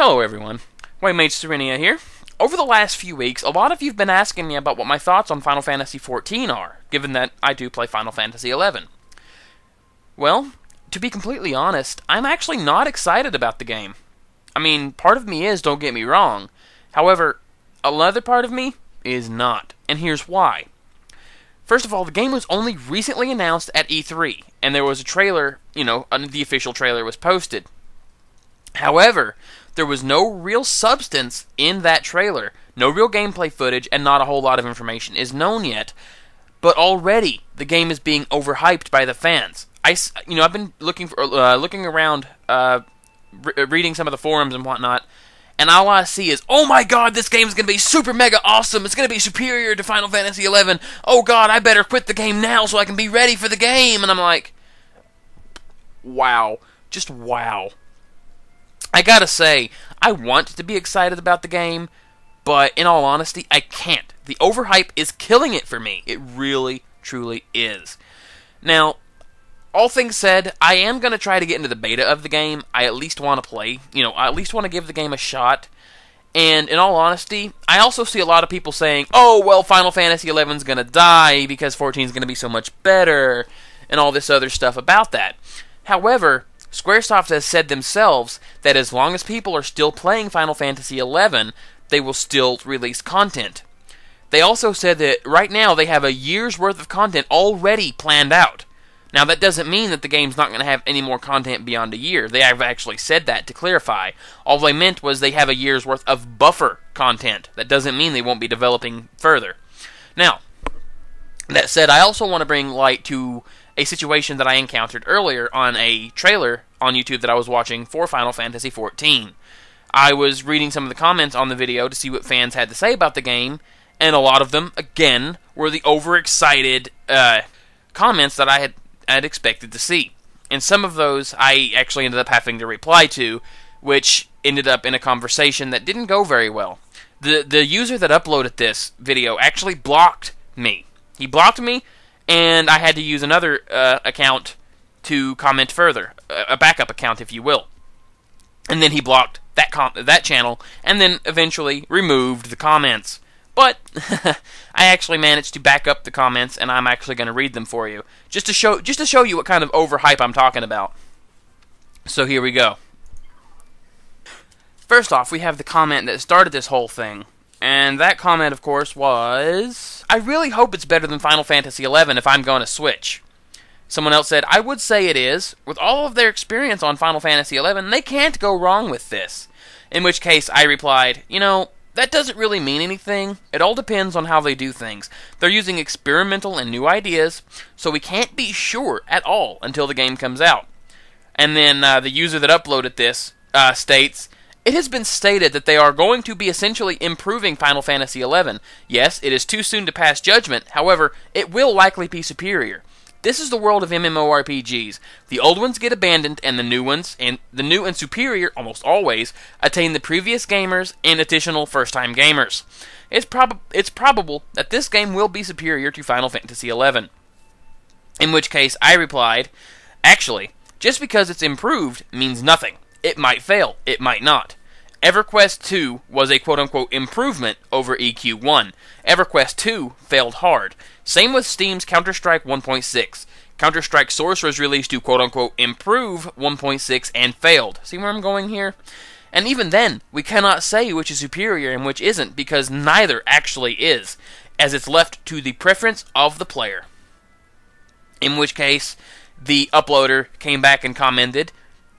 Hello everyone, WhitemageSerenia here. Over the last few weeks, a lot of you have been asking me about what my thoughts on Final Fantasy XIV are, given that I do play Final Fantasy XI. Well, to be completely honest, I'm actually not excited about the game. I mean, part of me is, don't get me wrong. However, another part of me is not, and here's why. First of all, the game was only recently announced at E3, and there was a trailer, the official trailer was posted. However, there was no real substance in that trailer, no real gameplay footage, and not a whole lot of information is known yet. But already, the game is being overhyped by the fans. I've been looking around, reading some of the forums and whatnot, and all I see is, oh my god, this game is going to be super mega awesome, it's going to be superior to Final Fantasy XI, oh god, I better quit the game now so I can be ready for the game, and I'm like, wow, just wow. I gotta say, I want to be excited about the game, but in all honesty, I can't. The overhype is killing it for me. It really, truly is. Now, all things said, I am going to try to get into the beta of the game. I at least want to play. I at least want to give the game a shot. And in all honesty, I also see a lot of people saying, oh, well, Final Fantasy XI is going to die because 14 is going to be so much better, and all this other stuff about that. However, Squaresoft has said themselves that as long as people are still playing Final Fantasy XI, they will still release content. They also said that right now they have a year's worth of content already planned out. Now, that doesn't mean that the game's not going to have any more content beyond a year. They have actually said that to clarify. All they meant was they have a year's worth of buffer content. That doesn't mean they won't be developing further. Now, that said, I also want to bring light to a situation that I encountered earlier on a trailer on YouTube that I was watching for Final Fantasy XIV. I was reading some of the comments on the video to see what fans had to say about the game, and a lot of them, again, were the overexcited comments that I had expected to see. And some of those I actually ended up having to reply to, which ended up in a conversation that didn't go very well. The user that uploaded this video actually blocked me. He blocked me, and I had to use another account to comment further, a backup account, if you will. And then he blocked that channel, and then eventually removed the comments. But I actually managed to back up the comments, and I'm actually going to read them for you, just to show you what kind of overhype I'm talking about. So here we go. First off, we have the comment that started this whole thing, and that comment, of course, was, I really hope it's better than Final Fantasy XI if I'm going to switch. Someone else said, I would say it is. With all of their experience on Final Fantasy XI, they can't go wrong with this. In which case, I replied, that doesn't really mean anything. It all depends on how they do things. They're using experimental and new ideas, so we can't be sure at all until the game comes out. And then the user that uploaded this states, it has been stated that they are going to be essentially improving Final Fantasy XI. Yes, it is too soon to pass judgment. However, it will likely be superior. This is the world of MMORPGs. The old ones get abandoned, and the new and superior, almost always, attain the previous gamers and additional first-time gamers. It's probable that this game will be superior to Final Fantasy XI. In which case, I replied, actually, just because it's improved means nothing. It might fail, it might not. EverQuest 2 was a quote-unquote improvement over EQ1. EverQuest 2 failed hard. Same with Steam's Counter-Strike 1.6. Counter-Strike Source was released to quote-unquote improve 1.6 and failed. See where I'm going here? And even then, we cannot say which is superior and which isn't, because neither actually is, as it's left to the preference of the player. In which case, the uploader came back and commented,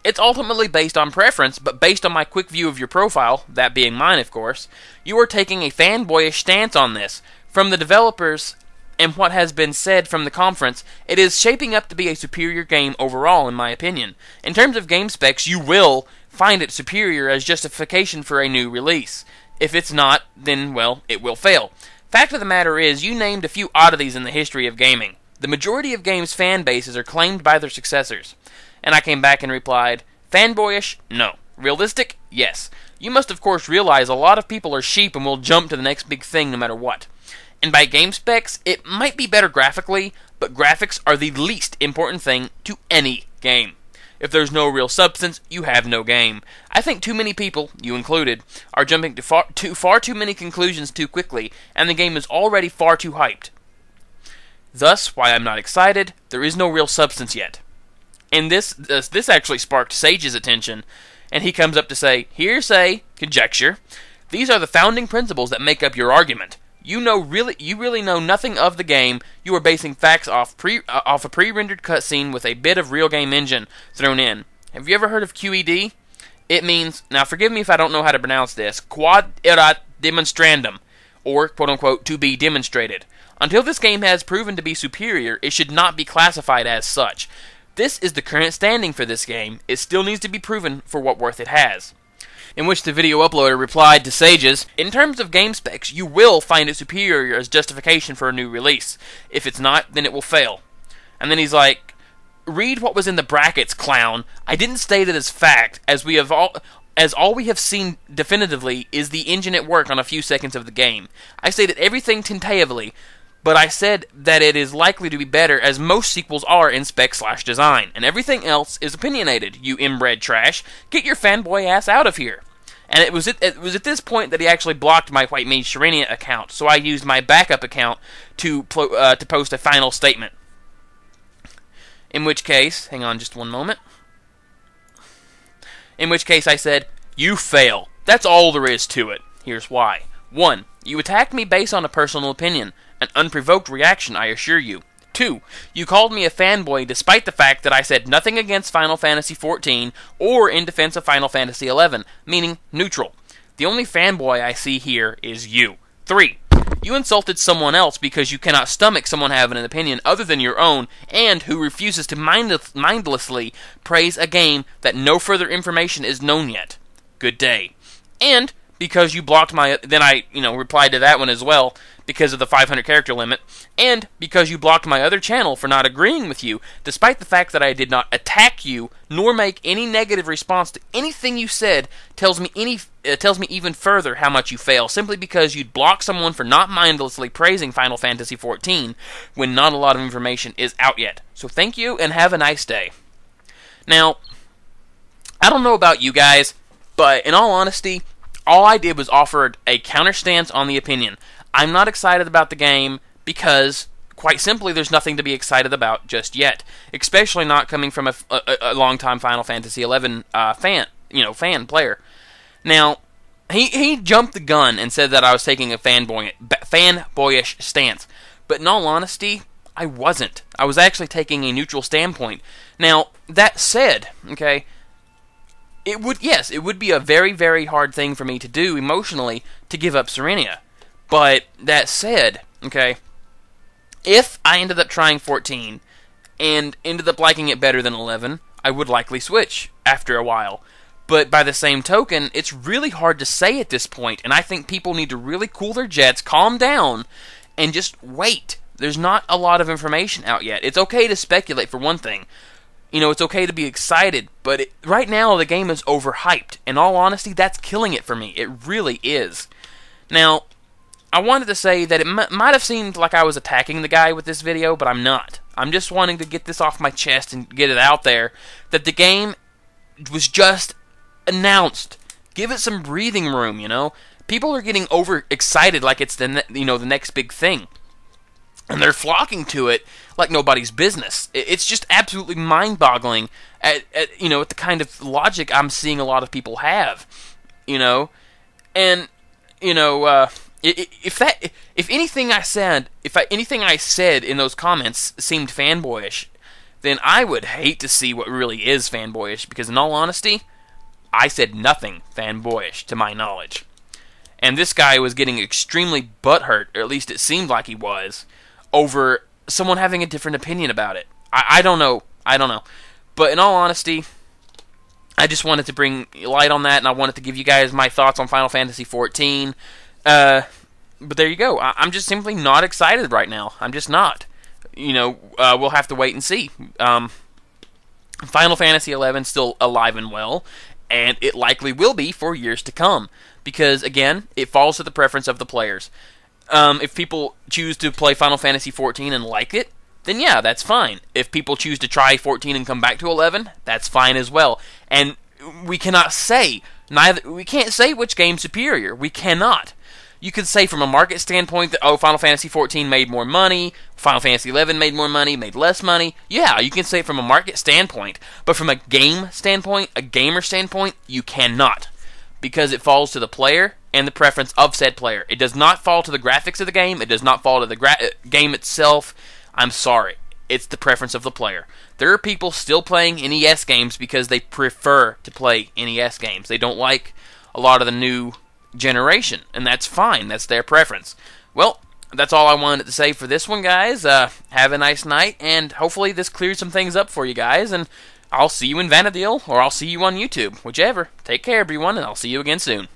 it's ultimately based on preference, but based on my quick view of your profile, that being mine of course, you are taking a fanboyish stance on this. From the developers and what has been said from the conference, it is shaping up to be a superior game overall in my opinion. In terms of game specs, you will find it superior as justification for a new release. If it's not, then, well, it will fail. Fact of the matter is, you named a few oddities in the history of gaming. The majority of games' fan bases are claimed by their successors. And I came back and replied, fanboyish? No. Realistic? Yes. You must of course realize a lot of people are sheep and will jump to the next big thing no matter what. And by game specs, it might be better graphically, but graphics are the least important thing to any game. If there's no real substance, you have no game. I think too many people, you included, are jumping to far too many conclusions too quickly, and the game is already far too hyped. Thus, why I'm not excited, there is no real substance yet. And this actually sparked Sage's attention, and he comes up to say, hearsay, conjecture, these are the founding principles that make up your argument. You really know nothing of the game. You are basing facts off a pre-rendered cutscene with a bit of real game engine thrown in. Have you ever heard of QED? It means, now forgive me if I don't know how to pronounce this, quod erat demonstrandum, or quote-unquote, to be demonstrated. Until this game has proven to be superior, it should not be classified as such. This is the current standing for this game. It still needs to be proven for what worth it has. In which the video uploader replied to Sage's, in terms of game specs, you will find it superior as justification for a new release. If it's not, then it will fail. And then he's like, read what was in the brackets, clown. I didn't state it as fact, as all we have seen definitively is the engine at work on a few seconds of the game. I stated everything tentatively, but I said that it is likely to be better, as most sequels are in spec/design, and everything else is opinionated, you inbred trash. Get your fanboy ass out of here. And it was at this point that he actually blocked my WhitemageSerenia account, so I used my backup account to post a final statement. In which case, hang on just one moment. In which case I said, you fail. That's all there is to it. Here's why. 1. You attacked me based on a personal opinion. An unprovoked reaction, I assure you. 2. You called me a fanboy despite the fact that I said nothing against Final Fantasy XIV or in defense of Final Fantasy XI, meaning neutral. The only fanboy I see here is you. 3. You insulted someone else because you cannot stomach someone having an opinion other than your own and who refuses to mindlessly praise a game that no further information is known yet. Good day. And because you blocked my... Then I, replied to that one as well, because of the 500 character limit, and because you blocked my other channel for not agreeing with you, despite the fact that I did not attack you, nor make any negative response to anything you said, tells me even further how much you fail, simply because you'd block someone for not mindlessly praising Final Fantasy XIV, when not a lot of information is out yet. So thank you, and have a nice day. Now, I don't know about you guys, but in all honesty, all I did was offer a counter stance on the opinion. I'm not excited about the game because, quite simply, there's nothing to be excited about just yet. Especially not coming from a long-time Final Fantasy XI fan player. Now, he jumped the gun and said that I was taking a fanboyish stance. But in all honesty, I wasn't. I was actually taking a neutral standpoint. Now, that said, okay, it would be a very, very hard thing for me to do emotionally to give up Serenia. But that said, okay, if I ended up trying 14 and ended up liking it better than 11, I would likely switch after a while. But by the same token, it's really hard to say at this point, and I think people need to really cool their jets, calm down, and just wait. There's not a lot of information out yet. It's okay to speculate, for one thing. It's okay to be excited, but right now the game is overhyped. In all honesty, that's killing it for me. It really is. Now, I wanted to say that it might have seemed like I was attacking the guy with this video, but I'm not. I'm just wanting to get this off my chest and get it out there, that the game was just announced. Give it some breathing room, People are getting overexcited like it's the next big thing. And they're flocking to it like nobody's business. It's just absolutely mind-boggling at the kind of logic I'm seeing a lot of people have, And, if anything I said in those comments seemed fanboyish, then I would hate to see what really is fanboyish, because in all honesty, I said nothing fanboyish to my knowledge. And this guy was getting extremely butthurt, or at least it seemed like he was, over someone having a different opinion about it. I don't know. But in all honesty, I just wanted to bring light on that, and I wanted to give you guys my thoughts on Final Fantasy XIV. But there you go. I'm just simply not excited right now. I'm just not. We'll have to wait and see. Final Fantasy XI still alive and well, and it likely will be for years to come. Because, again, it falls to the preference of the players. If people choose to play Final Fantasy XIV and like it, then yeah, that's fine. If people choose to try 14 and come back to 11, that's fine as well. And we cannot say we can't say which game's superior. We cannot. You could say from a market standpoint that, oh, Final Fantasy XIV made more money, Final Fantasy XI made more money, made less money. Yeah, you can say it from a market standpoint. But from a game standpoint, a gamer standpoint, you cannot. Because it falls to the player and the preference of said player. It does not fall to the graphics of the game. It does not fall to the game itself. I'm sorry. It's the preference of the player. There are people still playing NES games because they prefer to play NES games. They don't like a lot of the new generation, and that's fine. That's their preference. Well, that's all I wanted to say for this one, guys. Have a nice night, and hopefully this clears some things up for you guys, and I'll see you in Vanadil, or I'll see you on YouTube, whichever. Take care, everyone, and I'll see you again soon.